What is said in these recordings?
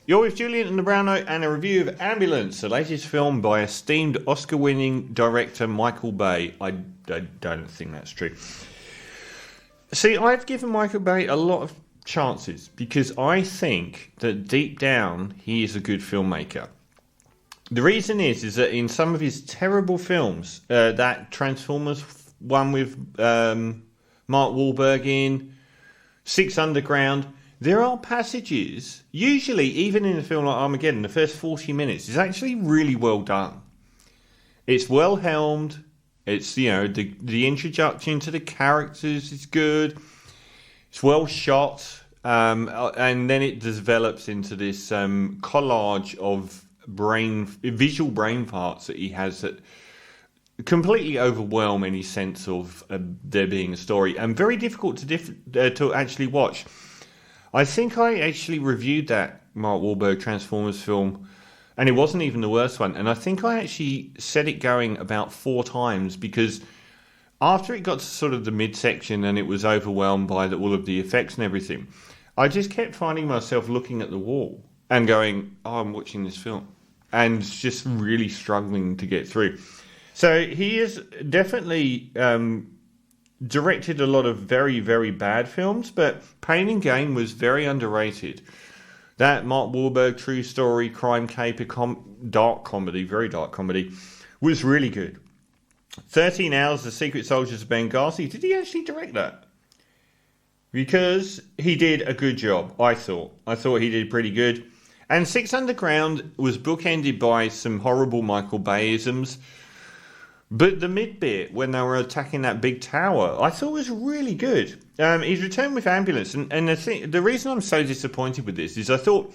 You're with Julian and the Brown Note and a review of Ambulance, the latest film by esteemed Oscar-winning director Michael Bay. I don't think that's true. See, I've given Michael Bay a lot of chances because I think that deep down he is a good filmmaker. The reason is that in some of his terrible films, that Transformers one with Mark Wahlberg in, Six Underground, there are passages, usually even in a film like Armageddon, the first 40 minutes is actually really well done. It's well helmed. It's, the introduction to the characters is good. It's well shot. And then it develops into this collage of visual brain parts that he has that completely overwhelm any sense of there being a story, and very difficult to actually watch. I think I actually reviewed that Mark Wahlberg Transformers film, and it wasn't even the worst one. And I think I actually set it going about 4 times because after it got to sort of the midsection and it was overwhelmed by all of the effects and everything, I just kept finding myself looking at the wall and going, "Oh, I'm watching this film," and just really struggling to get through. So he has definitely directed a lot of very, very bad films, but Pain and Gain was very underrated. That Mark Wahlberg true story, crime caper, dark comedy, very dark comedy, was really good. 13 Hours, The Secret Soldiers of Benghazi, did he actually direct that? Because he did a good job, I thought. I thought he did pretty good. And Six Underground was bookended by some horrible Michael Bay-isms. But the mid bit, when they were attacking that big tower, I thought was really good. He's returned with Ambulance. And the reason I'm so disappointed with this is I thought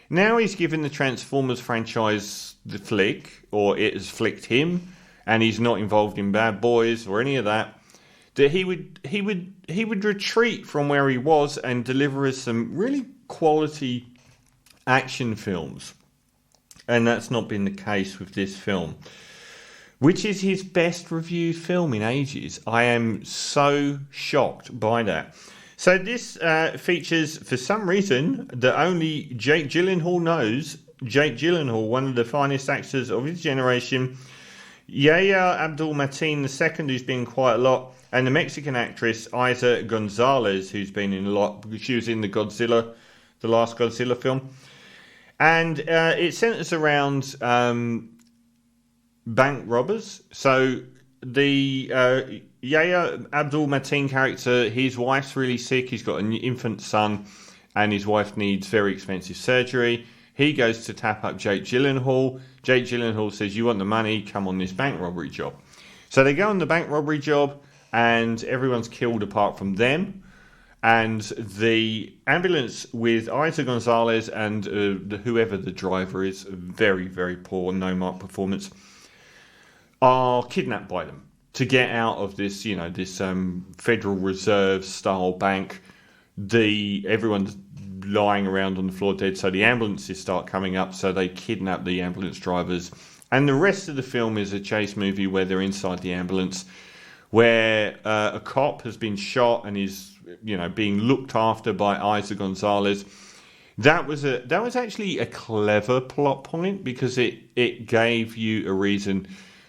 now he's given the Transformers franchise the flick, or it has flicked him, and he's not involved in Bad Boys or any of that, that he would retreat from where he was and deliver us some really quality action films. And that's not been the case with this film, which is his best reviewed film in ages. I am so shocked by that. So this features, for some reason, that only Jake Gyllenhaal knows, Jake Gyllenhaal, one of the finest actors of his generation, Yahya Abdul-Mateen II, who's been quite a lot, and the Mexican actress Isa Gonzalez, who's been in a lot. She was in the last Godzilla film. And it centers around bank robbers. So the Yahya Abdul-Mateen character, his wife's really sick. He's got an infant son, and his wife needs very expensive surgery. He goes to tap up Jake Gyllenhaal. Jake Gyllenhaal says, "You want the money? Come on this bank robbery job." So they go on the bank robbery job, and everyone's killed apart from them. And the ambulance with Isa Gonzalez and whoever the driver is, very, very poor, no-mark performance, are kidnapped by them to get out of this, this Federal Reserve style bank. Everyone's lying around on the floor dead, so the ambulances start coming up, so they kidnap the ambulance drivers. And the rest of the film is a chase movie where they're inside the ambulance, where a cop has been shot and is, being looked after by Isa Gonzalez. That was actually a clever plot point because it gave you a reason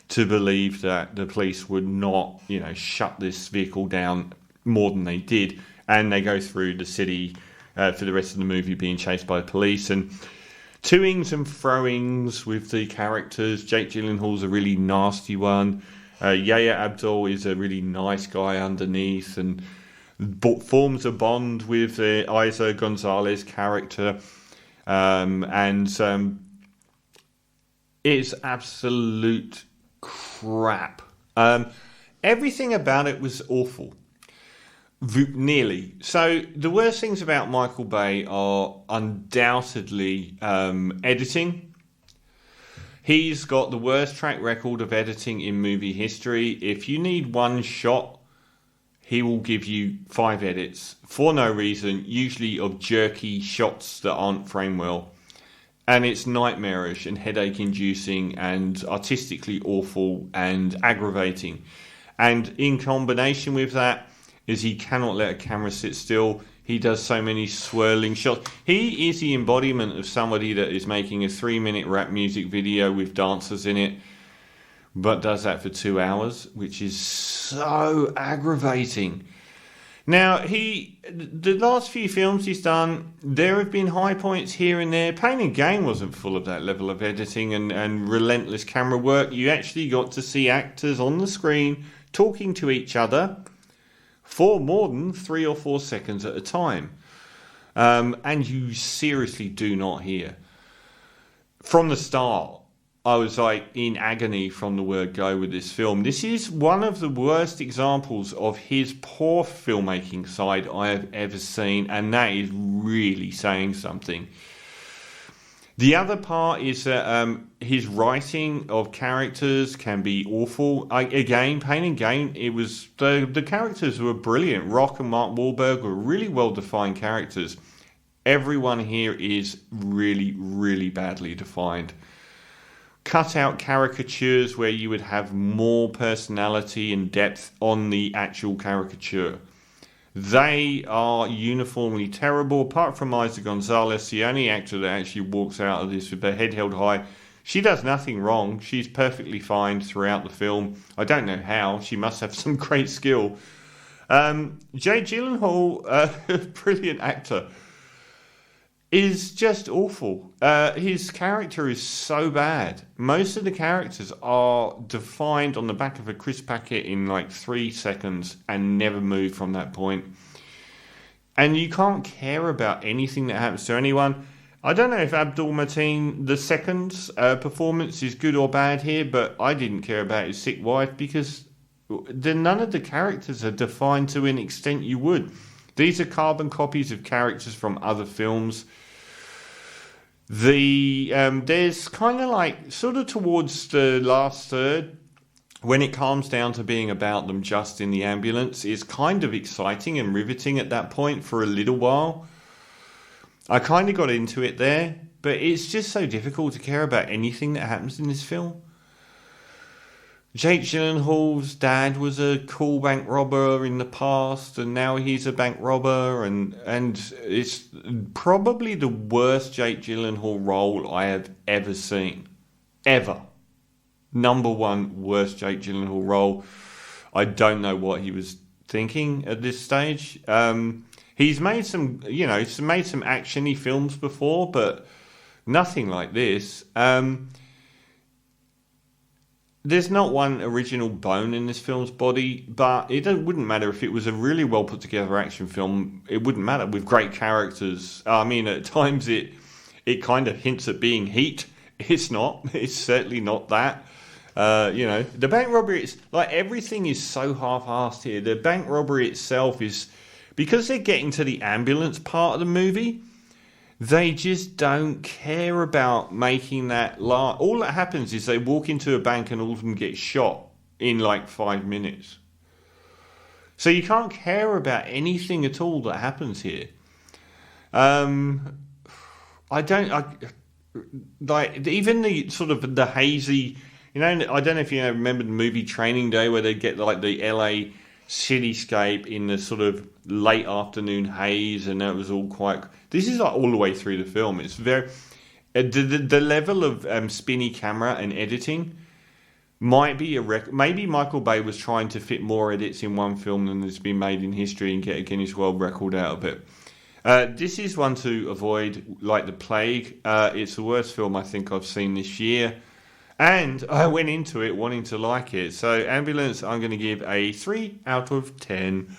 to believe that the police would not, shut this vehicle down more than they did. And they go through the city for the rest of the movie being chased by the police, and toings and froings with the characters. Jake Gyllenhaal's a really nasty one. Yahya Abdul is a really nice guy underneath and forms a bond with Isa Gonzalez character. It's absolute crap. Everything about it was awful. Nearly. So the worst things about Michael Bay are undoubtedly editing. He's got the worst track record of editing in movie history. If you need one shot, he will give you 5 edits for no reason, usually of jerky shots that aren't framed well. And it's nightmarish and headache-inducing and artistically awful and aggravating. And in combination with that is he cannot let a camera sit still. He does so many swirling shots. He is the embodiment of somebody that is making a 3-minute rap music video with dancers in it, but does that for 2 hours, which is so aggravating. Now, the last few films he's done, there have been high points here and there. Pain and Gain wasn't full of that level of editing and relentless camera work. You actually got to see actors on the screen talking to each other for more than 3 or 4 seconds at a time. And you seriously do not hear. From the start, I was like in agony from the word go with this film. This is one of the worst examples of his poor filmmaking side I have ever seen, and that is really saying something. The other part is that his writing of characters can be awful. Again, Pain and Gain, it was the characters were brilliant. Rock and Mark Wahlberg were really well-defined characters. Everyone here is really, really badly defined. Cut out caricatures where you would have more personality and depth on the actual caricature. They are uniformly terrible. Apart from Isa Gonzalez, the only actor that actually walks out of this with their head held high. She does nothing wrong. She's perfectly fine throughout the film. I don't know how. She must have some great skill. Jake Gyllenhaal, brilliant actor, is just awful. His character is so bad. Most of the characters are defined on the back of a crisp packet in like 3 seconds and never move from that point. And you can't care about anything that happens to anyone. I don't know if Abdul Mateen II's performance is good or bad here, but I didn't care about his sick wife because none of the characters are defined to an extent you would. These are carbon copies of characters from other films. There's kind of like, sort of towards the last third, when it calms down to being about them just in the ambulance, it's kind of exciting and riveting at that point for a little while. I kind of got into it there, but it's just so difficult to care about anything that happens in this film. Jake Gyllenhaal's dad was a cool bank robber in the past, and now he's a bank robber, and it's probably the worst Jake Gyllenhaal role I have ever seen. Ever. Number one worst Jake Gyllenhaal role. I don't know what he was thinking at this stage. He's made some, made some action-y films before, but nothing like this. There's not one original bone in this film's body, but it wouldn't matter if it was a really well put together action film. It wouldn't matter with great characters. I mean, at times it kind of hints at being Heat. It's not. It's certainly not that. The bank robbery, it's like everything is so half-assed here. The bank robbery itself is, because they're getting to the ambulance part of the movie, they just don't care about making that large. All that happens is they walk into a bank and all of them get shot in like 5 minutes. So you can't care about anything at all that happens here. Even the sort of the hazy, I don't know if you remember the movie Training Day where they get like the LA cityscape in the sort of late afternoon haze, and that was all quite. This is like all the way through the film. It's very the level of spinny camera and editing might be a record. Maybe Michael Bay was trying to fit more edits in one film than has been made in history and get a Guinness World Record out of it. This is one to avoid like the plague. It's the worst film I think I've seen this year. And I went into it wanting to like it. So Ambulance, I'm going to give a 3 out of 10.